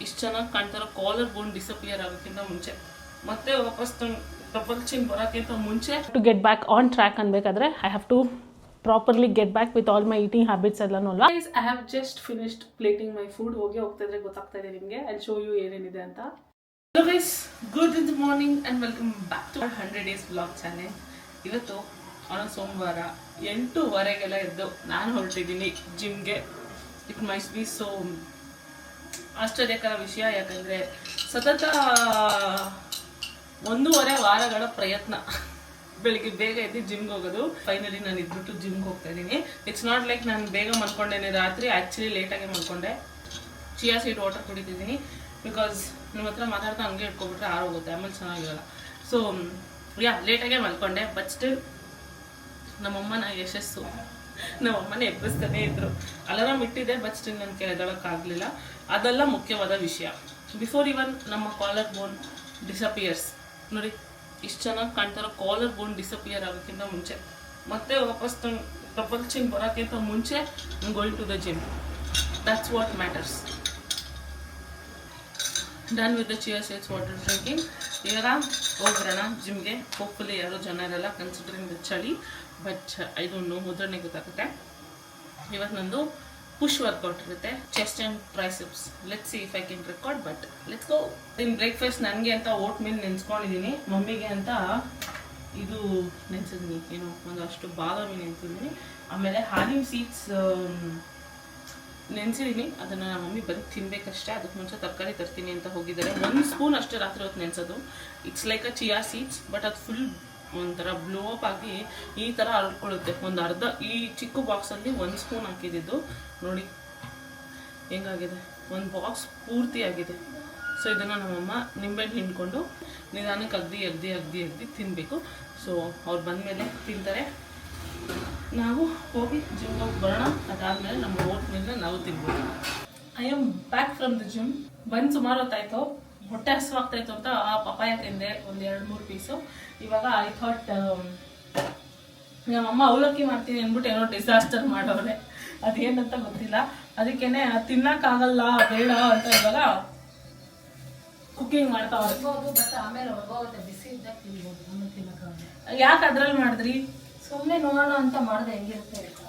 ಇಷ್ಟು ಚೆನ್ನಾಗಿ ಕಾಣ್ತಾರೋ ಕಾಲರ್ ಬೋನ್ ಡಿಸಪಿಯರ್ ಆಗೋಕ್ಕಿಂತ ಮುಂಚೆ ಮತ್ತೆ ವಾಪಸ್ ಡಬಲ್ ಚಿನ್ ಬರೋಕ್ಕಿಂತ ಮುಂಚೆ to get back on track ಅನ್ಬೇಕಾದ್ರೆ I have to properly get back with all my eating habits ಎಲ್ಲನೂ ಅಲ್ವಾ. I have just finished plating my food. ಹೋಗ್ತಾ ಇದ್ರೆ ಗೊತ್ತಾಗ್ತಾ ಇದೆ ನಿಮಗೆ. ಐ ಶೋ ಯು ಏನೇನಿದೆ ಅಂತ. Hello guys, good in the morning and welcome back to 100 days vlog channel. ಇವತ್ತು ಸೋಮವಾರ 8:15 ಎದ್ದು ನಾನು ಹೊರಟಿದ್ದೀನಿ ಜಿಮ್ಗೆ. ಇಟ್ ಮೈಸ್ಟ್ ಬಿ ಸೋ ಆಶ್ಚರ್ಯಕರ ವಿಷಯ, ಯಾಕಂದರೆ ಸತತ 1.5 ವಾರಗಳ ಪ್ರಯತ್ನ ಬೆಳಿಗ್ಗೆ ಬೇಗ ಎದ್ದು ಜಿಮ್ಗೆ ಹೋಗೋದು. ಫೈನಲಿ ನಾನು ಇದ್ಬಿಟ್ಟು ಜಿಮ್ಗೆ ಹೋಗ್ತಾ ಇದ್ದೀನಿ. ಇಟ್ಸ್ ನಾಟ್ ಲೈಕ್ ನಾನು ಬೇಗ ಮಲ್ಕೊಂಡೇನೆ ರಾತ್ರಿ, ಆ್ಯಕ್ಚುಲಿ ಲೇಟಾಗೆ ಮಲ್ಕೊಂಡೆ. ಚಿಯಾ ಸೀಡ್ ವಾಟರ್ ಕುಡಿತಿದ್ದೀನಿ ಬಿಕಾಸ್ ನಿಮ್ಮ ಹತ್ರ ಮಾತಾಡ್ತಾ ಹಂಗೆ ಇಟ್ಕೊಬಿಟ್ರೆ ಆರೋಗುತ್ತೆ, ಆಮೇಲೆ ಚೆನ್ನಾಗಿರಲ್ಲ. ಸೊ ಲೇಟಾಗೆ ಮಲ್ಕೊಂಡೆ. ಬಟ್ ಸ್ಟಿಲ್ ನಮ್ಮಮ್ಮನ ಯಶಸ್ಸು, ನಮ್ಮಮ್ಮನ ಎಬ್ಬಿಸ್ತಾನೆ ಇದ್ರು. ಅಲಾರಾಮ್ ಇಟ್ಟಿದೆ, ಬಟ್ ಸ್ಟಿಲ್ ನನ್ನ ಎದ್ದೇಳೋಕ್ಕಾಗಲಿಲ್ಲ. ಅದೆಲ್ಲ ಮುಖ್ಯವಾದ ವಿಷಯ. ಬಿಫೋರ್ ಇವನ್ ನಮ್ಮ ಕಾಲರ್ ಬೋನ್ ಡಿಸಪಿಯರ್ಸ್ ನೋಡಿ, ಇಷ್ಟು ಚೆನ್ನಾಗಿ ಕಾಣ್ತಾರೋ ಕಾಲರ್ ಬೋನ್ ಡಿಸಪಿಯರ್ ಆಗೋಕ್ಕಿಂತ ಮುಂಚೆ ಮತ್ತೆ ವಾಪಸ್ ಡಬಲ್ ಚಿನ್ ಬರೋಕ್ಕಿಂತ ಮುಂಚೆ going to the gym. That's what matters. Done with the chia seeds water drinking. ಇವಾಗ ಹೋಗ್ಬರೋಣ ಜಿಮ್ಗೆ. ಹೋಪ್ಫುಲಿ ಯಾರೋ ಜನ ಇರಲ್ಲ ಕನ್ಸಿಡರಿಂಗ್ ದ ಚಳಿ, ಬಟ್ ಐ ಡೋಂಟ್ ನೋ, ಮುದ್ರಣೆ ಗೊತ್ತಾಗುತ್ತೆ. ಇವತ್ತು ನಂದು ಪುಷ್ ವರ್ಕೌಟ್ ಇರುತ್ತೆ, chest and triceps. Let's see if I can record, but let's go. In breakfast ನನಗೆ ಅಂತ ಓಟ್ ಮೀಲ್ ನೆನೆಸ್ಕೊಂಡಿದ್ದೀನಿ, ಮಮ್ಮಿಗೆ ಅಂತ ಇದು ನೆನೆಸಿದ್ದೀನಿ, ಏನು ಒಂದಷ್ಟು ಬಾದಾಮಿ ನೆನೆಸಿದ್ದೀನಿ, ಆಮೇಲೆ ಹಾಲಿಮ್ ಸೀಡ್ಸ್ ನೆನೆಸಿದ್ದೀನಿ. ಅದನ್ನು ನಮ್ಮ ಮಮ್ಮಿ ಬರೀ ತಿನ್ಬೇಕಷ್ಟೇ. ಅದಕ್ಕೆ ಮುಂಚೆ ತರಕಾರಿ ತರ್ತೀನಿ ಅಂತ ಹೋಗಿದ್ದಾರೆ. 1 ಸ್ಪೂನ್ ಅಷ್ಟೇ ರಾತ್ರಿ ಹೊತ್ತು ನೆನೆಸೋದು. It's like a chia seeds, but ಅದು ಫುಲ್ ಒಂಥರ ಬ್ಲೋ ಅಪ್ ಆಗಿ ಈ ಥರ ಹರಡ್ಕೊಳ್ಳುತ್ತೆ. ಒಂದು ಅರ್ಧ ಈ ಚಿಕ್ಕ ಬಾಕ್ಸಲ್ಲಿ 1 ಸ್ಪೂನ್ ಹಾಕಿದ್ದು ನೋಡಿ ಹೆಂಗಾಗಿದೆ. 1 ಬಾಕ್ಸ್ ಪೂರ್ತಿ ಆಗಿದೆ. ಸೊ ಇದನ್ನು ನಮ್ಮಮ್ಮ ನಿಂಬೆಹಣ್ಣು ಹಿಂಡ್ಕೊಂಡು ನಿಧಾನಕ್ಕೆ ಅಗ್ದಿ ತಿನ್ನಬೇಕು. ಸೊ ಅವ್ರು ಬಂದಮೇಲೆ ತಿಂತಾರೆ, ನಾವು ಹೋಗಿ ಜಿಮ್ಗೆ ಹೋಗಿ ಬರೋಣ. ಅದಾದಮೇಲೆ ನಮ್ಮ ಓಟ್ ಮೇಲೆ ನಾವು ತಿನ್ಬೋದು. I am back from the gym. ಬಂದು ಸುಮಾರು ಹೊತ್ತಾಯಿತು. ಹೊಟ್ಟೆ ಹಸುವಾಗ್ತಾಯಿತ್ತು ಅಂತ ಪಪಾಯ ತಿಂದೆ ಒಂದು 2-3 ಪೀಸು. ಇವಾಗ ಐ ಥಾಟ್ ನಮ್ಮಮ್ಮ ಅವಲಕ್ಕಿ ಮಾಡ್ತೀನಿ ಅಂದ್ಬಿಟ್ಟು ಏನೋ ಡಿಸಾಸ್ಟರ್ ಮಾಡೋರೆ, ಅದೇನಂತ ಗೊತ್ತಿಲ್ಲ. ಅದಕ್ಕೇನೆ ತಿನ್ನಕ್ಕಾಗಲ್ಲ ಬೇಡ ಅಂತ ಇವಾಗ ಕುಕ್ಕಿಂಗ್ ಮಾಡ್ತಾವ್ರೆ. ಬಟ್ ಆಮೇಲೆ ಹೊರಗೋಗುತ್ತೆ, ಬಿಸಿ ಇದ್ದಾಗ ತಿನ್ಬೋದು, ಆಮೇಲೆ ತಿನ್ನಕ್ಕಾಗಲ್ಲ. ಯಾಕೆ ಅದ್ರಲ್ಲಿ ಮಾಡಿದ್ರಿ? ಸುಮ್ಮನೆ ನೋಡೋಣ ಅಂತ ಮಾಡಿದೆ, ಹೆಂಗಿರುತ್ತೆ ಅಂತ.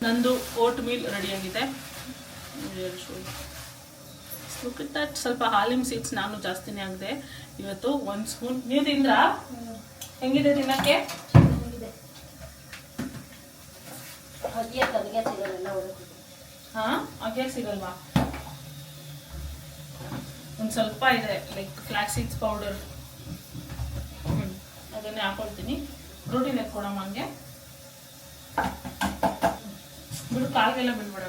ನಂದು ಓಟ್ ಮೀಲ್ ರೆಡಿಯಾಗಿದೆ. Look it that. ಸ್ವಲ್ಪ ಹಾಲಿಮ್ ಸೀಡ್ಸ್ ನಾನು ಜಾಸ್ತಿನೇ ಆಗಿದೆ ಇವತ್ತು. 1 ಸ್ಪೂನ್. ನೀವು ತಿಂದ್ರಾ? ಹೆಂಗಿದೆ ತಿನ್ನಕ್ಕೆ? ಹಾಂ, ಅಗ್ಯಾಕ್ ಸಿಗಲ್ವಾ? ಒಂದು ಸ್ವಲ್ಪ ಇದೆ, ಲೈಕ್ ಫ್ಲಾಕ್ ಸೀಡ್ಸ್ ಪೌಡರ್, ಅದನ್ನೇ ಹಾಕೊಳ್ತೀನಿ. ಪ್ರೋಟೀನ್ ಎತ್ಕೊಡಮ್ಮ ಹಂಗೆ ಬಿಡು, ಕಾಲ್ಗೆಲ್ಲ ಬಿಡ್ಬೇಡ.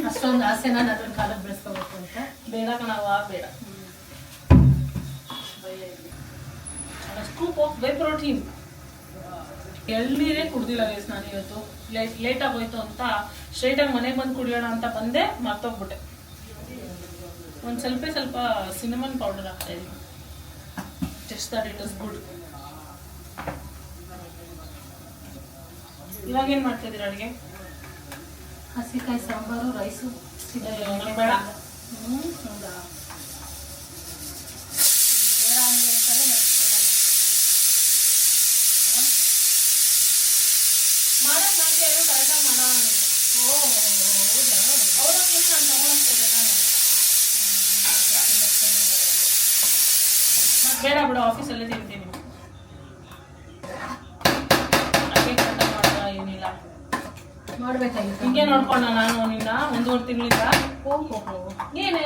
ಅಷ್ಟೊಂದು ಆಸೆ ನಾನು ಅದನ್ನ ಕಾಲಕ್ಕೆ ಬೆಳೆಸ್ಕೋಬೇಕು ಅಂತ. ಬೇಡ ಕಣವ, ಬೇಡ. Scoop of whey protein. ಎಳ್ನೀರೇ ಕುಡ್ದಿಲ್ಲ ಗೈಸ್ ನಾನು ಇವತ್ತು. ಲೇಟಾಗಿ ಹೋಯ್ತು ಅಂತ ಸ್ಟ್ರೈಟಾಗಿ ಮನೆಗೆ ಬಂದು ಕುಡಿಯೋಣ ಅಂತ ಬಂದೆ, ಮರ್ತೋಗ್ಬಿಟ್ಟೆ. ಒಂದು ಸ್ವಲ್ಪ ಸಿನಮನ್ ಪೌಡರ್ ಹಾಕ್ತಾ ಇದ್ದೀನಿ, just that it is good. ಇವಾಗ ಏನು ಮಾಡ್ತಾ ಇದ್ದೀರಾ ಅಡುಗೆ? ಹಸಿಕಾಯಿ ಸಾಂಬಾರು, ರೈಸು. ಬೇಡ. ಬೇಡ ಬಿಡು, ಆಫೀಸಲ್ಲೇ ತಿಂತೀನಿ. ಏನಿಲ್ಲ ಮಾಡ್ಬೇಕಾಗಿತ್ತು. ಹಿಂಗೆ ನೋಡ್ಕೊಂಡ ನಾನು ನಿನ್ನ 1.5 ತಿಂಗಳಿಂದ. ಏನೇ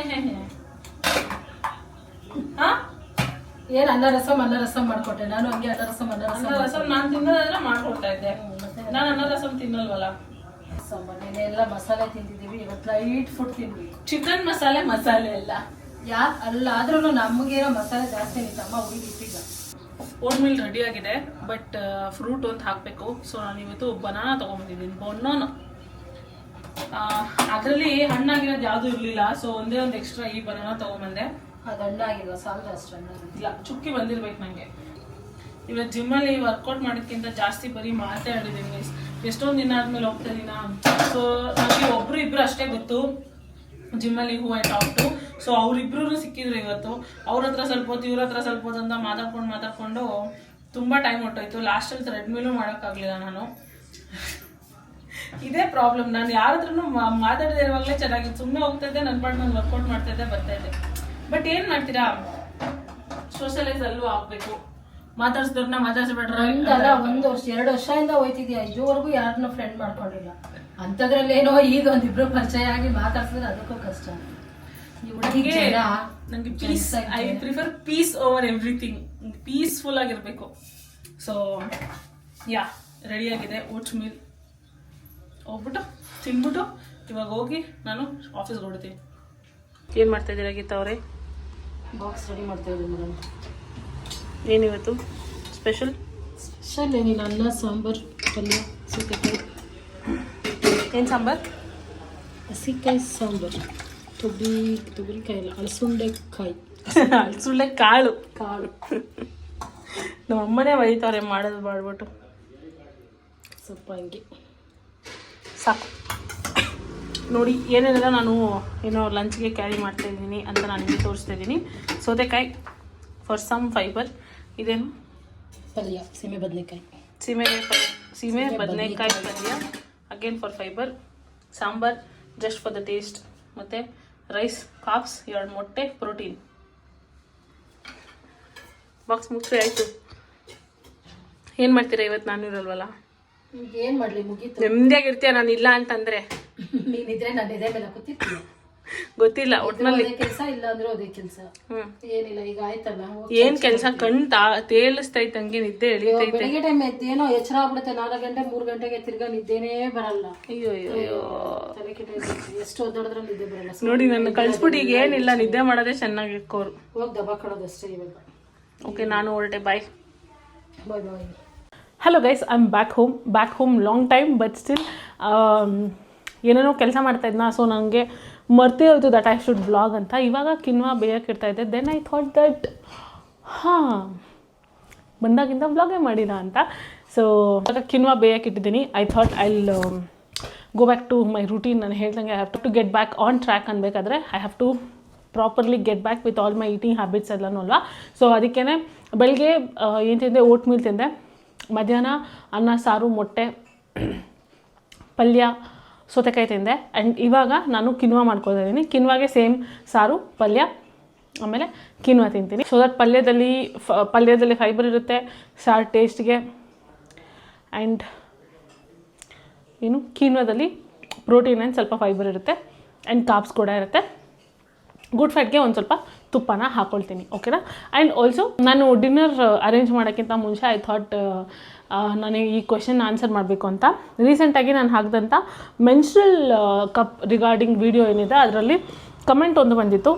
ಏನು ಅನ್ನ ರಸಂ ಮಾಡ್ಕೊಟ್ಟೆ ನಾನು. ಹಂಗೆ ಅನ್ನ ರಸಂ ನಾನು ತಿನ್ನೋದಾದ್ರೆ ಮಾಡ್ಕೊಡ್ತಾ ಇದ್ದೆ. ನಾನು ಅನ್ನ ರಸಂ ತಿನ್ನಲ್ವಲ್ಲ. ನೆನೆ ಎಲ್ಲ ಮಸಾಲೆ ತಿಂದಿದ್ದೀವಿ, ಇವತ್ತು ಲೈಟ್ ಫುಡ್ ತಿಂದ್ವಿ. ಚಿಕನ್ ಮಸಾಲೆ ಎಲ್ಲ ಅಲ್ಲ, ಆದ್ರೂ ನಮಗೇನೋ ಮಸಾಲೆ ಜಾಸ್ತಿ ನಿಂತಮ್ಮ ಉಳಿದಿಟ್ಟಿಲ್ಲ. ಓಟ್ ಮೀಲ್ ರೆಡಿ ಆಗಿದೆ, ಬಟ್ ಫ್ರೂಟ್ ಒಂದು ಹಾಕಬೇಕು. ಸೊ ನಾನು ಇವತ್ತು ಬನಾನಾ ತೊಗೊಂಬಂದಿದ್ದೀನಿ. ಬನಾನಾ ಅದರಲ್ಲಿ ಹಣ್ಣಾಗಿರೋದು ಯಾವುದೂ ಇರಲಿಲ್ಲ. ಸೊ ಒಂದೇ ಒಂದು ಎಕ್ಸ್ಟ್ರಾ ಈ ಬನಾನಾ ತೊಗೊಂಬಂದೆ. ಅದು ಹಣ್ಣಾಗಿಲ್ಲ, ಸಾಲದ ಅಷ್ಟು ಹಣ್ಣಾಗಿಲ್ಲ, ಚುಕ್ಕಿ ಬಂದಿರ್ಬೇಕು ನನಗೆ. ಇವತ್ತು ಜಿಮ್ಮಲ್ಲಿ ವರ್ಕೌಟ್ ಮಾಡೋದಕ್ಕಿಂತ ಜಾಸ್ತಿ ಬರೀ ಮಾತಾಡಿದ್ದೀನಿ. ಎಷ್ಟೊಂದು ದಿನ ಆದ್ಮೇಲೆ ಹೋಗ್ತಾ ಇದೀನ. ಸೊ ನನಗೆ 1-2 ಅಷ್ಟೇ ಗೊತ್ತು. ಜಿಮ್ಮಲ್ಲಿ who I talk to. So ಅವರಿಬ್ರು ಸಿಕ್ಕಿದ್ರು ಇವತ್ತು. ಅವ್ರ ಹತ್ರ ಸ್ವಲ್ಪ ಹೊತ್ತು ಇವ್ರ ಹತ್ರ ಸ್ವಲ್ಪ ಹೊತ್ತು ಅಂತ ಮಾತಾಡ್ಕೊಂಡು ತುಂಬ ಟೈಮ್ ಹೊಟ್ಟೋಯ್ತು. ಲಾಸ್ಟಲ್ಲಿ ಥ್ರೆಡ್ಮಿಲ್ಲೂ ಮಾಡೋಕ್ಕಾಗಲಿಲ್ಲ ನಾನು. ಇದೇ ಪ್ರಾಬ್ಲಮ್, ನಾನು ಯಾರ ಹತ್ರನೂ ಮಾತಾಡದೇ ಇರುವಾಗಲೇ ಚೆನ್ನಾಗಿತ್ತು. ಸುಮ್ಮನೆ ಹೋಗ್ತಾಯಿದ್ದೆ, ನನ್ನ ಪಾಡು ನಾನು ವರ್ಕೌಟ್ ಮಾಡ್ತಾಯಿದ್ದೆ, ಬರ್ತಾಯಿದ್ದೆ. ಬಟ್ ಏನು ಮಾಡ್ತೀರಾ, ಸೋಷಲೈಸ್ ಅಲ್ಲೂ ಆಗಬೇಕು. ಮಾತಾಡ್ಸಿದವ್ರನ್ನ ಮಾತಾಡ್ಸ್ಬೇಡ್ರ. ಒಂದಲ್ಲ 1 ವರ್ಷ 2 ವರ್ಷದಿಂದ ಹೋಯ್ತಿದ್ಯಾ, ಇದುವರೆಗೂ ಯಾರನ್ನ ಫ್ರೆಂಡ್ ಮಾಡ್ಕೊಂಡಿಲ್ಲ. ಅಂಥದ್ರಲ್ಲೇನೋ ಈಗ ಒಂದಿಬ್ರು ಪರಿಚಯ ಆಗಿ ಮಾತಾಡ್ಸಿದ್ರೆ ಅದಕ್ಕೂ ಕಷ್ಟ. ನನಗೆ peace, I prefer peace over everything. Peaceful ಆಗಿರಬೇಕು. ಸೊ ಯಾ, ರೆಡಿಯಾಗಿದೆ ಓಟ್ಸ್ ಮೀಲ್. ಹೋಗ್ಬಿಟ್ಟು ತಿನ್ಬಿಟ್ಟು ಇವಾಗ ಹೋಗಿ ನಾನು ಆಫೀಸ್ಗೆ ಹೊಡ್ತೀನಿ. ಏನು ಮಾಡ್ತಾ ಇದ್ದೀರಾ ಗೀತಾ ಅವರೇ? ಬಾಕ್ಸ್ ರೆಡಿ ಮಾಡ್ತಾ ಇದ್ದೀನಿ ಮೇಡಮ್. ಏನಿವತ್ತು ಸ್ಪೆಷಲ್? ಸ್ಪೆಷಲ್ ಏನಿಲ್ಲ, ಅನ್ನ ಸಾಂಬಾರು ಪಲ್ಯ ಸೀತೆಕಾಯಿ. ಏನು ಸಾಂಬಾರು? ಹಸಿಕಾಯಿ ಸಾಂಬಾರು. ತೊಗರಿಕಾಯಿ ಇಲ್ಲ, ಅಲಸಂಡೆಕಾಯಿ. ಅಲಸಂಡೆ ಕಾಳು. ನಮ್ಮ ಅಮ್ಮನೇ ಬೈತಾರೆ ಮಾಡೋದು ಮಾಡ್ಬಿಟ್ಟು. ಸ್ವಲ್ಪ ಹಂಗೆ ಸಾಕು ನೋಡಿ. ಏನೇನೆಲ್ಲ ನಾನು ಏನೋ ಲಂಚ್ಗೆ ಕ್ಯಾರಿ ಮಾಡ್ತಾ ಇದ್ದೀನಿ ಅಂತ ನಾನು ನಿಮಗೆ ತೋರಿಸ್ತಾ ಇದ್ದೀನಿ. ಸೌತೆಕಾಯಿ ಫಾರ್ ಸಮ್ ಫೈಬರ್. ಇದೇನು ಪಲ್ಯ, ಸೀಮೆ ಬದನೆಕಾಯಿ. ಸೀಮೆ ಬದನೆಕಾಯಿ ಪಲ್ಯ again for fibre. Sambar just for the taste. ಮತ್ತು ರೈಸ್, ಕಾಪ್ಸ್, 2 ಮೊಟ್ಟೆ, ಪ್ರೋಟೀನ್. ಬಾಕ್ಸ್ ಮುಗಿಸಿ ಆಯಿತು. ಏನು ಮಾಡ್ತೀರಾ ಇವತ್ತು? ನಾನು ಇರಲ್ವಲ್ಲ, ಏನು ಮಾಡಲಿ, ಮುಗೀತು. ನೆಮ್ಮದಿಯಾಗಿರ್ತೀಯ ನಾನು ಇಲ್ಲ ಅಂತಂದರೆ. ನೀನಿದ್ರೆ ನಾನು ಇದೇ ಮೇಲೆ ಕೂತಿರ್ತೀನಿ. ಗೊತ್ತಿಲ್ಲ ಒಟ್ಟಿನಲ್ಲಿ ಕೆಲಸ ಇಲ್ಲ ಅಂದ್ರೆ ಅದೇ ಕೆಲಸ. ಏನಿಲ್ಲ, ಈಗ ಆಯ್ತಲ್ಲ. ಏನ್ ಕೆಲಸ ಕಣ್ ತೇಲಿಸ್ತೈತೆ, ಹಂಗೆ ನಿದ್ದೆ ಎಳಿತೈತೆ. ಬೆಳಿಗ್ಗೆ ಟೈಮ್ ಎದ್ದೇನೋ ಎಚ್ಚರ ಆಗ್ಬಿಡುತ್ತೆ. 4 ಗಂಟೆ 3 ಗಂಟೆಗೆ ತಿರ್ಗಾ ನಿದ್ದೆನೇ ಬರಲ್ಲ. ಅಯ್ಯೋ ತಲೆ ಕೆಟ್ಟೋಗುತ್ತೆ. ಎಷ್ಟು ಓದಾಡಿದ್ರೆ ನಿದ್ದೆ ಬರಲ್ಲ. ನೋಡಿ ನನ್ನ ಕಳ್ಸ್ಬಿಟ್ಟು ಈಗ ಏನಿಲ್ಲ, ನಿದ್ದೆ ಮಾಡೋದೇ ಚೆನ್ನಾಗಿ ಇಟ್ಕೋರು. ಹೋಗಿ ದಬಾ ಕಳೋದಷ್ಟೇ ಇವಾಗ. ಓಕೆ, ನಾನು ಹೊರಟೆ. Bye bye bye. Hello guys, I am back home long time. But still ಏನೇನೋ ಕೆಲಸ ಮಾಡ್ತಾಯಿದ್ನ. ಸೊ ನನಗೆ ಮರ್ತೇ ಹೋಯ್ತು ದಟ್ ಐ ಶುಡ್ ವ್ಲಾಗ್ ಅಂತ. ಇವಾಗ ಕಿನ್ವಾ ಬೇಯಕ್ಕಿಡ್ತಾಯಿದ್ದೆ. ದೆನ್ ಐ ಥಾಟ್ ದಟ್ ಬಂದಾಗಿಂದ ವ್ಲಾಗೇ ಮಾಡಿಲ್ಲ ಅಂತ. ಸೊ ಇವಾಗ ಕಿನ್ವಾ ಬೇಯಕ್ಕಿಟ್ಟಿದ್ದೀನಿ. I thought I go back to my routine. ನಾನು ಹೇಳ್ದಂಗೆ I have to get back on track ಅನ್ಬೇಕಾದ್ರೆ I have to properly get back with all my eating habits ಎಲ್ಲನೂ ಅಲ್ವಾ. ಸೊ ಅದಕ್ಕೇ ಬೆಳಗ್ಗೆ ಏನು ತಿಂದೆ, ಓಟ್ ಮೀಲ್ ತಿಂದೆ. ಮಧ್ಯಾಹ್ನ ಅನ್ನ ಸಾರು, ಮೊಟ್ಟೆ, ಪಲ್ಯ, ಸೌತೆಕಾಯಿ ತಿಂದೆ. ಆ್ಯಂಡ್ ಇವಾಗ ನಾನು ಕಿನ್ವಾ ಮಾಡ್ಕೊತಾ ಇದ್ದೀನಿ. ಕಿನ್ವಾಗೆ ಸೇಮ್ ಸಾರು, ಪಲ್ಯ, ಆಮೇಲೆ ಕಿನ್ವಾ ತಿಂತೀನಿ. ಸೊ ದಟ್ ಪಲ್ಯದಲ್ಲಿ ಫೈಬರ್ ಇರುತ್ತೆ, ಸಾರು ಟೇಸ್ಟ್ಗೆ. ಆ್ಯಂಡ್ ಕಿನ್ವಾದಲ್ಲಿ ಪ್ರೋಟೀನ್ ಆ್ಯಂಡ್ ಸ್ವಲ್ಪ ಫೈಬರ್ ಇರುತ್ತೆ. ಆ್ಯಂಡ್ ಕಾರ್ಬ್ಸ್ ಕೂಡ ಇರುತ್ತೆ. ಗುಡ್ ಫ್ಯಾಟ್ಗೆ ಒಂದು ಸ್ವಲ್ಪ ತುಪ್ಪನ ಹಾಕ್ಕೊಳ್ತೀನಿ. ಓಕೆನಾ? ಆ್ಯಂಡ್ ಆಲ್ಸೋ ನಾನು ಡಿನ್ನರ್ ಅರೇಂಜ್ ಮಾಡೋಕ್ಕಿಂತ ಮುಂಚೆ ಐ ಥಾಟ್ ನಾನು ಈ ಕ್ವೆಶನ್ ಆನ್ಸರ್ ಮಾಡಬೇಕು ಅಂತ. ರೀಸೆಂಟಾಗಿ ನಾನು ಹಾಕಿದಂಥ ಮೆನ್ಸ್ಟ್ರಲ್ ಕಪ್ ರಿಗಾರ್ಡಿಂಗ್ ವಿಡಿಯೋ ಏನಿದೆ ಅದರಲ್ಲಿ ಕಮೆಂಟ್ ಒಂದು ಬಂದಿತ್ತು.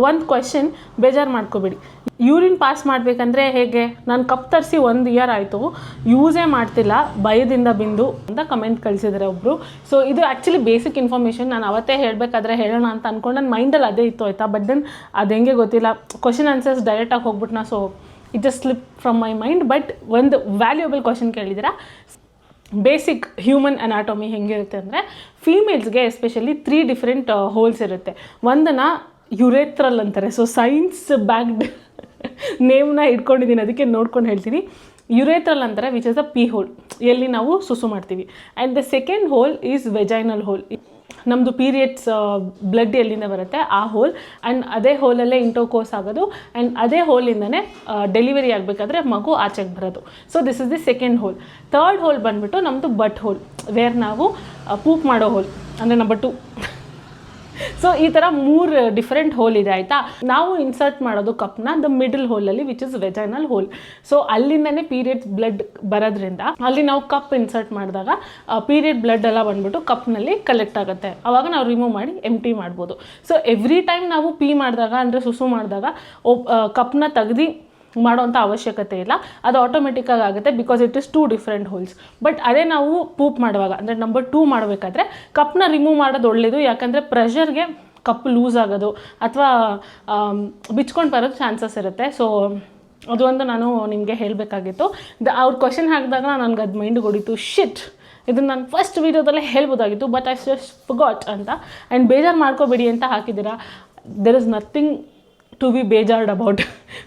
ಒಂದು ಕ್ವೆಶನ್ ಬೇಜಾರು ಮಾಡ್ಕೋಬೇಡಿ. ಯೂರಿನ್ ಪಾಸ್ ಮಾಡಬೇಕಂದ್ರೆ ಹೇಗೆ? ನಾನು ಕಪ್ ತರಿಸಿ 1 ಇಯರ್ ಆಯಿತು, ಯೂಸೇ ಮಾಡ್ತಿಲ್ಲ, ಭಯದಿಂದ ಬಿಂದು ಅಂತ ಕಮೆಂಟ್ ಕಳಿಸಿದ್ದಾರೆ ಒಬ್ಬರು. ಸೊ ಇದು ಆ್ಯಕ್ಚುಲಿ ಬೇಸಿಕ್ ಇನ್ಫಾರ್ಮೇಷನ್. ನಾನು ಅವತ್ತೇ ಹೇಳಬೇಕಾದ್ರೆ ಹೇಳೋಣ ಅಂತ ಅಂದ್ಕೊಂಡು ನನ್ನ ಮೈಂಡಲ್ಲಿ ಅದೇ ಇತ್ತು, ಆಯಿತಾ. ಬಟ್ ದೆನ್ ಅದು ಹೆಂಗೆ ಗೊತ್ತಿಲ್ಲ, ಕ್ವೆಶನ್ ಆನ್ಸರ್ಸ್ ಡೈರೆಕ್ಟಾಗಿ ಹೋಗ್ಬಿಟ್ನಾ. So it just slip from my mind. But ಒಂದು ವ್ಯಾಲ್ಯೂಯಬಲ್ ಕ್ವೆಶನ್ ಕೇಳಿದ್ದೀರಾ. ಬೇಸಿಕ್ ಹ್ಯೂಮನ್ ಅನಾಟಮಿ ಹೆಂಗಿರುತ್ತೆ ಅಂದರೆ, ಫೀಮೇಲ್ಸ್ಗೆ ಎಸ್ಪೆಷಲಿ 3 ಡಿಫ್ರೆಂಟ್ ಹೋಲ್ಸ್ ಇರುತ್ತೆ. ಒಂದನ್ನು ಯುರೇಥ್ರಲ್ ಅಂತಾರೆ. ಸೊ ಸೈನ್ಸ್ ಬ್ಯಾಕ್ಡ್ ನೇಮ್ನ ಇಟ್ಕೊಂಡಿದ್ದೀನಿ, ಅದಕ್ಕೆ ನೋಡ್ಕೊಂಡು ಹೇಳ್ತೀನಿ. ಯುರೇಥ್ರಲ್ ಅಂತಾರೆ, which is the pee hole, ಎಲ್ಲಿ ನಾವು ಸುಸು ಮಾಡ್ತೀವಿ. And the second hole is vaginal hole. ನಮ್ಮದು ಪೀರಿಯಡ್ಸ್ ಬ್ಲಡ್ ಎಲ್ಲಿಂದ ಬರುತ್ತೆ ಆ ಹೋಲ್. ಆ್ಯಂಡ್ ಅದೇ ಹೋಲಲ್ಲೇ ಇಂಟರ್ಕೋರ್ಸ್ ಆಗೋದು. ಆ್ಯಂಡ್ ಅದೇ ಹೋಲಿಂದನೇ ಡೆಲಿವರಿ ಆಗಬೇಕಾದ್ರೆ ಮಗು ಆಚೆಗೆ ಬರೋದು. So this is the second hole. Third hole ಬಂದುಬಿಟ್ಟು ನಮ್ಮದು ಬಟ್ ಹೋಲ್, ವೇರ್ ನಾವು ಪೂಪ್ ಮಾಡೋ ಹೋಲ್, ಅಂದರೆ ನಂಬರ್ 2. ಸೊ ಈ ಥರ 3 ಡಿಫ್ರೆಂಟ್ ಹೋಲ್ ಇದೆ, ಆಯಿತಾ. ನಾವು ಇನ್ಸರ್ಟ್ ಮಾಡೋದು ಕಪ್ನ ದ ಮಿಡಲ್ ಹೋಲಲ್ಲಿ, which is vaginal hole. So ಅಲ್ಲಿಂದನೇ ಪೀರಿಯಡ್ಸ್ ಬ್ಲಡ್ ಬರೋದ್ರಿಂದ ಅಲ್ಲಿ ನಾವು ಕಪ್ ಇನ್ಸರ್ಟ್ ಮಾಡಿದಾಗ ಪೀರಿಯಡ್ ಬ್ಲಡ್ ಎಲ್ಲ ಬಂದ್ಬಿಟ್ಟು ಕಪ್ನಲ್ಲಿ ಕಲೆಕ್ಟ್ ಆಗುತ್ತೆ. ಆವಾಗ ನಾವು ರಿಮೂವ್ ಮಾಡಿ ಎಂಟಿ ಮಾಡ್ಬೋದು. ಸೊ ಎವ್ರಿ ಟೈಮ್ ನಾವು ಪೀ ಮಾಡಿದಾಗ, ಅಂದರೆ ಸುಸು ಮಾಡಿದಾಗ ಕಪ್ನ ತೆಗ್ದು ಮಾಡೋವಂಥ ಅವಶ್ಯಕತೆ ಇಲ್ಲ, ಅದು ಆಟೋಮೆಟಿಕ್ಕಾಗಿ ಆಗುತ್ತೆ. Because it is 2 different holes. But ಅದೇ ನಾವು ಪೂಪ್ ಮಾಡುವಾಗ, ಅಂದರೆ ನಂಬರ್ 2 ಮಾಡಬೇಕಾದ್ರೆ ಕಪ್ನ ರಿಮೂವ್ ಮಾಡೋದು ಒಳ್ಳೆಯದು. ಯಾಕಂದರೆ ಪ್ರೆಷರ್ಗೆ ಕಪ್ ಲೂಸ್ ಆಗೋದು ಅಥವಾ ಬಿಚ್ಕೊಂಡು ಬರೋದು ಚಾನ್ಸಸ್ ಇರುತ್ತೆ. ಸೊ ಅದೊಂದು ನಾನು ನಿಮಗೆ ಹೇಳಬೇಕಾಗಿತ್ತು. ಅವ್ರ ಕ್ವಶನ್ ಹಾಕಿದಾಗ ನನಗೆ ಅದು ಮೈಂಡಿಗೆ ಹೊಡಿತು. ಶಿಟ್, ಇದನ್ನು ನಾನು ಫಸ್ಟ್ ವೀಡಿಯೋದಲ್ಲೇ ಹೇಳ್ಬೋದಾಗಿತ್ತು, ಬಟ್ ಐ ಜಸ್ಟ್ ಫರ್ಗಾಟ್ ಅಂತ. ಆ್ಯಂಡ್ ಬೇಜಾರು ಮಾಡ್ಕೋಬೇಡಿ ಅಂತ ಹಾಕಿದ್ದೀರಾ. There is nothing to be ಬೇಜಾರ್ಡ್ about.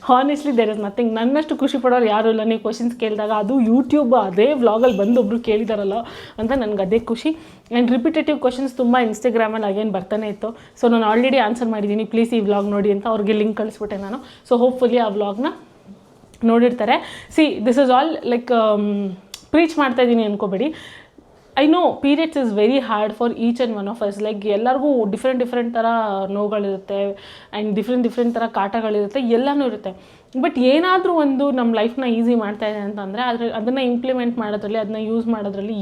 Honestly there is nothing. ನನ್ನಷ್ಟು ಖುಷಿ ಪಡೋರು ಯಾರೂ ಇಲ್ಲ ನೀವು ಕ್ವಶನ್ಸ್ ಕೇಳಿದಾಗ. ಅದು ಯೂಟ್ಯೂಬ್ ಅದೇ ವ್ಲಾಗಲ್ಲಿ ಬಂದು ಒಬ್ಬರು ಕೇಳಿದಾರಲ್ಲ ಅಂತ ನನಗೆ ಅದೇ ಖುಷಿ. ಆ್ಯಂಡ್ ರಿಪಿಟೇಟಿವ್ ಕ್ವಶನ್ಸ್ ತುಂಬ ಇನ್ಸ್ಟಾಗ್ರಾಮಲ್ಲಿ ಅಗೇನ್ ಬರ್ತಾನೆ ಇತ್ತು. ಸೊ ನಾನು ಆಲ್ರೆಡಿ ಆನ್ಸರ್ ಮಾಡಿದ್ದೀನಿ, ಪ್ಲೀಸ್ ಈ ವ್ಲಾಗ್ ನೋಡಿ ಅಂತ ಅವ್ರಿಗೆ ಲಿಂಕ್ ಕಳಿಸ್ಬಿಟ್ಟೆ ನಾನು. ಸೊ ಹೋಪ್ಫುಲಿ ಆ ವ್ಲಾಗ್ನ ನೋಡಿರ್ತಾರೆ. See this is all like preach ಮಾಡ್ತಾಯಿದ್ದೀನಿ ಅನ್ಕೋಬೇಡಿ. I know periods is very hard for each and one of us. Like ಎಲ್ಲರಿಗೂ ಡಿಫ್ರೆಂಟ್ ಥರ ನೋವುಗಳಿರುತ್ತೆ ಆ್ಯಂಡ್ ಡಿಫ್ರೆಂಟ್ ಥರ ಕಾಟಗಳಿರುತ್ತೆ, ಎಲ್ಲನೂ ಇರುತ್ತೆ. ಬಟ್ ಏನಾದರೂ ಒಂದು ನಮ್ಮ ಲೈಫ್ನ ಈಸಿ ಮಾಡ್ತಾಯಿದೆ ಅಂತಂದರೆ ಅದನ್ನು ಇಂಪ್ಲಿಮೆಂಟ್ ಮಾಡೋದ್ರಲ್ಲಿ, ಅದನ್ನ ಯೂಸ್ ಮಾಡೋದ್ರಲ್ಲಿ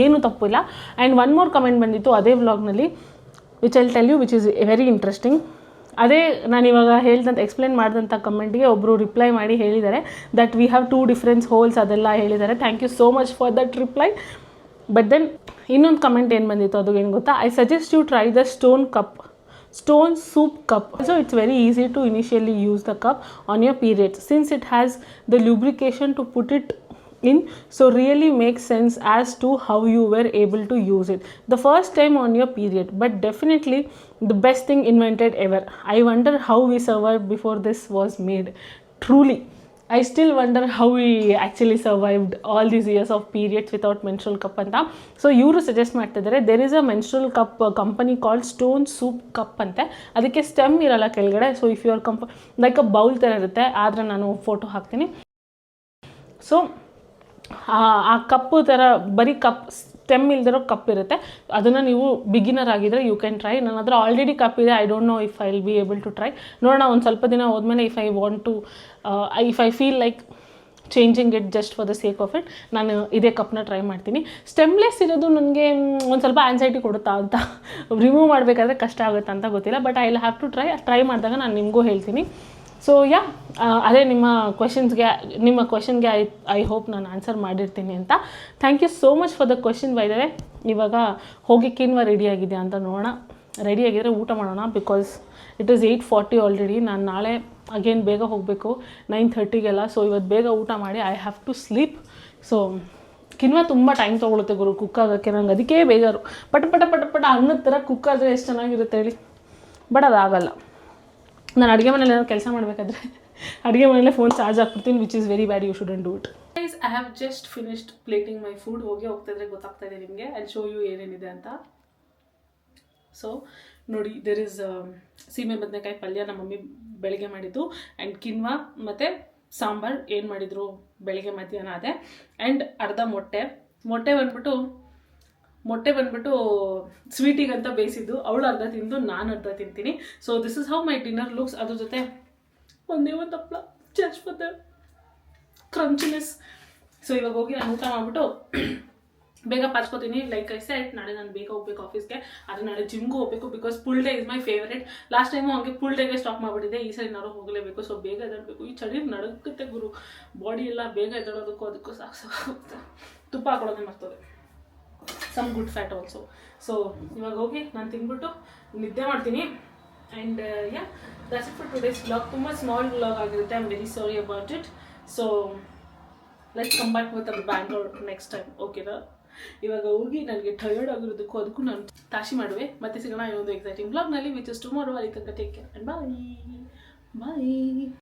ಏನು ತಪ್ಪಿಲ್ಲ. ಆ್ಯಂಡ್ ಒನ್ ಮೋರ್ ಕಮೆಂಟ್ ಬಂದಿತ್ತು ಅದೇ ವ್ಲಾಗ್ನಲ್ಲಿ, which I'll tell you, which is very interesting. ಅದೇ ನಾನು ಇವಾಗ ಹೇಳ್ದಂಥ ಎಕ್ಸ್ಪ್ಲೇನ್ ಮಾಡಿದಂಥ ಕಮೆಂಟ್ಗೆ ಒಬ್ಬರು ರಿಪ್ಲೈ ಮಾಡಿ ಹೇಳಿದ್ದಾರೆ that we have 2 difference holes, ಅದೆಲ್ಲ ಹೇಳಿದ್ದಾರೆ. Thank you so much for that reply. But then ಇನ್ನೊಂದು ಕಮೆಂಟ್ ಏನು ಬಂದಿತ್ತು ಅದು ಏನು ಗೊತ್ತಾ, I suggest you try the stone soup cup. So it's very easy to initially use the cup on your periods since it has the lubrication to put it in. So really makes sense as to how you were able to use it the first time on your period, but definitely the best thing invented ever. I wonder how we survived before this was made. Truly I still wonder how we actually survived all these years of periods without menstrual cup ಅಂತ. So ಇವರು suggest ಮಾಡ್ತಿದ್ದಾರೆ, there is a menstrual cup company called stone soup cup ಅಂತೆ. ಅದಕ್ಕೆ stem ಇರಲ್ಲ ಕೆಳಗಡೆ. So if you are like a bowl ಥರ ಇರುತ್ತೆ, ಆದರೆ ನಾನು ಫೋಟೋ ಹಾಕ್ತೀನಿ. ಸೊ ಆ ಕಪ್ಪು ಥರ ಬರೀ ಕಪ್, ಸ್ಟೆಮ್ ಇಲ್ದಿರೋ ಕಪ್ ಇರುತ್ತೆ. ಅದನ್ನು ನೀವು ಬಿಗಿನರ್ ಆಗಿದ್ದರೆ ಯು ಕ್ಯಾನ್ ಟ್ರೈ. ನನ್ನ ಹತ್ರ ಆಲ್ರೆಡಿ ಕಪ್ ಇದೆ. I don't know if I will be able to try. ನೋಡೋಣ ಒಂದು ಸ್ವಲ್ಪ ದಿನ ಹೋದ್ಮೇಲೆ if I feel like changing it just for the sake of it, ನಾನು ಇದೇ ಕಪ್ನ ಟ್ರೈ ಮಾಡ್ತೀನಿ. ಸ್ಟೆಮ್ಲೆಸ್ ಇರೋದು ನನಗೆ ಒಂದು ಸ್ವಲ್ಪ ಆನ್ಸೈಟಿ ಕೊಡುತ್ತಾ ಅಂತ, ರಿಮೂವ್ ಮಾಡಬೇಕಾದ್ರೆ ಕಷ್ಟ ಆಗುತ್ತಾ ಅಂತ ಗೊತ್ತಿಲ್ಲ. But I will have to try ಮಾಡಿದಾಗ ನಾನು ನಿಮಗೂ ಹೇಳ್ತೀನಿ. ಸೊ ಅದೇ ನಿಮ್ಮ ಕ್ವೆಶನ್ಗೆ ಐ ಹೋಪ್ ನಾನು ಆನ್ಸರ್ ಮಾಡಿರ್ತೀನಿ ಅಂತ. Thank you so much for the question. By the way ಇವಾಗ ಹೋಗಿ ಕಿನ್ವಾ ರೆಡಿಯಾಗಿದೆ ಅಂತ ನೋಡೋಣ. ರೆಡಿಯಾಗಿದ್ದರೆ ಊಟ ಮಾಡೋಣ. Because it is 8:40 already. ನಾನು ನಾಳೆ ಅಗೇನ್ ಬೇಗ ಹೋಗಬೇಕು 9:30ಗೆಲ್ಲ. ಸೊ ಇವತ್ತು ಬೇಗ ಊಟ ಮಾಡಿ I have to sleep. So quinoa ತುಂಬ ಟೈಮ್ ತೊಗೊಳುತ್ತೆ ಗುರು ಕುಕ್ ಆಗೋಕ್ಕೆ. ನಂಗೆ ಅದಕ್ಕೆ ಬೇಜಾರು. ಪಟ ಅನ್ನದ ಥರ ಕುಕ್ ಆದರೆ ಎಷ್ಟು ಚೆನ್ನಾಗಿರುತ್ತೆ ಹೇಳಿ. ಬಟ್ ಅದಾಗಲ್ಲ. ನಾನು ಅಡುಗೆ ಮನೇಲಿ ಏನಾದ್ರು ಕೆಲಸ ಮಾಡಬೇಕಾದ್ರೆ ಅಡುಗೆ ಮನೇಲೆ ಫೋನ್ ಚಾರ್ಜ್ ಹಾಕ್ಬಿಡ್ತೀನಿ, which is very bad. You shouldn't do it. Guys, I have just finished plating my food. ಹೋಗ್ತಾಯಿದ್ರೆ ಗೊತ್ತಾಗ್ತಾ ಇದೆ ನಿಮಗೆ. ಐ ಶೋ ಯು ಏನೇನಿದೆ ಅಂತ. ಸೊ ನೋಡಿ, ದೇರ್ ಇಸ್ ಸೀಮೆ ಬದನೆಕಾಯಿ ಪಲ್ಯ ನಮ್ಮ ಮಮ್ಮಿ ಬೆಳಗ್ಗೆ ಮಾಡಿದ್ದು. ಆ್ಯಂಡ್ ಕಿನ್ವಾ ಮತ್ತು ಸಾಂಬಾರು ಏನು ಮಾಡಿದರು ಬೆಳಗ್ಗೆ ಮಧ್ಯಾಹ್ನ ಅದೇ. ಆ್ಯಂಡ್ ಅರ್ಧ ಮೊಟ್ಟೆ ಬಂದ್ಬಿಟ್ಟು ಸ್ವೀಟಿಗಂತ ಬೇಯಿಸಿದ್ದು. ಅವಳು ಅರ್ಧ ತಿಂದು ನಾನು ಅರ್ಧ ತಿಂತೀನಿ. So this is how my dinner looks. ಅದ್ರ ಜೊತೆ ಒಂದೇ ಒಂದು ಹಪ್ಪಳ, just for the crunchiness. So ಇವಾಗ ಹೋಗಿ ನಾನು ಊಟ ಮಾಡಿಬಿಟ್ಟು ಬೇಗ ಪಾಚ್ಕೋತೀನಿ. ಲೈಕ್ ಐ ಸೆಡ್, ನಾಳೆ ನಾನು ಬೇಗ ಹೋಗ್ಬೇಕು ಆಫೀಸ್ಗೆ. ಆದರೆ ನಾಳೆ ಜಿಮ್ಗೂ ಹೋಗಬೇಕು. Because full day is my favourite. Last time ಹಂಗೆ ಫುಲ್ ಡೇಗೆ ಸ್ಟಾಪ್ ಮಾಡಿಬಿಟ್ಟಿದೆ. ಈ ಸರಿ ನಾನು ಹೋಗಲೇಬೇಕು. ಸೊ ಬೇಗ ಎದ್ದೇಳಬೇಕು. ಈ ಚಳಿ ನಡುಗುತ್ತೆ ಗುರು. ಬಾಡಿ ಎಲ್ಲ ಬೇಗ ಎದ್ದೇಳೋದಕ್ಕೂ ಅದಕ್ಕೂ ಸಾಕಾಗುತ್ತೆ. ತುಪ್ಪ ಹಾಕೊಳ್ಳೋದೇ ಮರ್ತದೆ. Some good fat also. So ಇವಾಗ ಹೋಗಿ ನಾನು ತಿಂದ್ಬಿಟ್ಟು ನಿದ್ದೆ ಮಾಡ್ತೀನಿ. And that's it for today's vlog. ತುಂಬ ಸ್ಮಾಲ್ ವ್ಲಾಗ್ ಆಗಿರುತ್ತೆ. I am very sorry about it. So let's come back with Bangalore next time. ಓಕೆನಾ? ಇವಾಗ ಹೋಗಿ ನನಗೆ ಟಯರ್ಡ್ ಆಗಿರೋದಕ್ಕೂ ಅದಕ್ಕೂ ನಾನು ತಾಶಿ ಮಾಡುವೆ. ಮತ್ತೆ ಸಿಗೋಣ ಇನ್ನೊಂದು ಎಕ್ಸೈಟಿಂಗ್ ವ್ಲಾಗ್ನಲ್ಲಿ, ವಿಚ್ ಇಸ್ ಟುಮಾರೋ. ಅಲ್ಲಿ ತನಕ ಟೇಕ್ ಕೇರ್ ಆ್ಯಂಡ್ ಬಾಯ್.